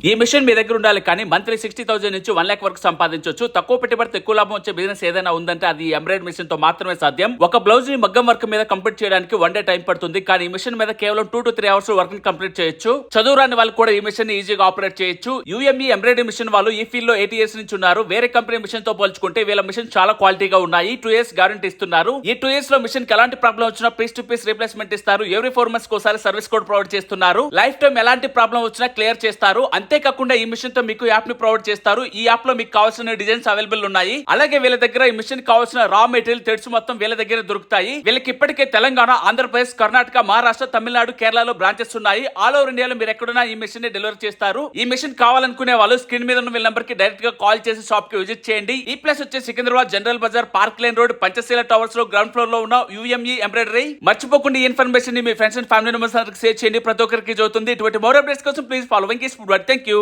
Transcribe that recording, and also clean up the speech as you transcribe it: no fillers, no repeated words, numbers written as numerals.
ఈ మిషన్ మీ దగ్గర ఉండాలి కానీ మంత్లీ 60,000 నుంచి 1 lakh వరకు సంపాదించవచ్చు. తక్కువ పెట్టుబడితో ఎక్కువ లాభం వచ్చే బిజినెస్ ఏదైనా ఉందంటే అది ఎంబ్రాయిడరీ మిషన్ తో మాత్రమే సాధ్యం. ఒక బ్లౌజ్ ని మగ్గం వర్క్ మీద కంప్లీట్ చేయడానికి 1 day టైం పడుతుంది. కానీ ఈ మిషన్ మీద కేవలం 2 to 3 hours వర్క్ ని కంప్లీట్ చేయొచ్చు. చదువు రాని వాళ్ళు కూడా ఈ మిషన్ ని ఈజీగా ఆపరేట్ చేయొచ్చు. UME ఎంబ్రాయిడరీ మిషన్ వాళ్ళు ఈ ఫీల్డ్ లో 8 years నుంచి ఉన్నారు. వేరే కంపెనీ మిషన్ తో పోల్చుకుంటే వీళ్ళ మిషన్ చాలా క్వాలిటీగా ఉన్నాయి. 2 years గ్యారంటీ ఇస్తున్నారు. ఈ 2 years లో మిషన్ కి ఎలాంటి ప్రాబ్లం వచ్చినా పీస్ టు పీస్ రీప్లేస్మెంట్ ఇస్తారు. ఎవ్రీ 4 months కోసారి సర్వీస్ కోడ్ ప్రొవైడ్ చేస్తున్నారు. లైఫ్ టైం ఎలాంటి ప్రాబ్లం వచ్చినా క్లియర్ చేస్తారు. అంతేకాకుండా ఈ మిషన్ తో మీకు యాప్ ని ప్రొవైడ్ చేస్తారు. ఈ యాప్ లో మీకు కావాల్సిన డిజైన్స్ అవైలబుల్ ఉన్నాయి. అలాగే వీళ్ళ దగ్గర ఈ మిషన్ కావాల్సిన రా మెటీరియల్ థ్రెడ్స్ మొత్తం వీళ్ళ దగ్గర దొరుకుతాయి. వీళ్ళకి ఇప్పటికే తెలంగాణ, ఆంధ్రప్రదేశ్, కర్ణాటక, మహారాష్ట్ర, తమిళనాడు, కేరళలో బ్రాంచెస్ ఉన్నాయి. ఆల్ ఓవర్ ఇండియాలో మీరు ఎక్కడున్నా ఈ మిషన్ ని డెలివరీ చేస్తారు. ఈ మిషన్ కావాలనుకునే వాళ్ళు స్క్రీన్ మీద ఉన్న వీళ్ళ నంబర్ కి డైరెక్ట్ గా కాల్ చేసి షాప్ కి విజిట్ చేయండి. ఈ ప్లేస్ వచ్చే Secunderabad general Bazaar, park line road, Panchsheel towers లో గ్రౌండ్ ఫ్లోర్ లో ఉన్న UME ఎంబ్రాయిడరీ. మర్చిపోకుండా ఈ ఇన్ఫర్మేషన్ ని మీ ఫ్రెండ్స్ అండ్ ఫ్యామిలీ మెంబర్స్ అందరికి షేర్ చేయండి. ప్రతి ఒక్కరికి చదువుతుంది. ఇటువంటి మోర్ అప్డేట్స్ కోసం please follow Venky's food. Thank you.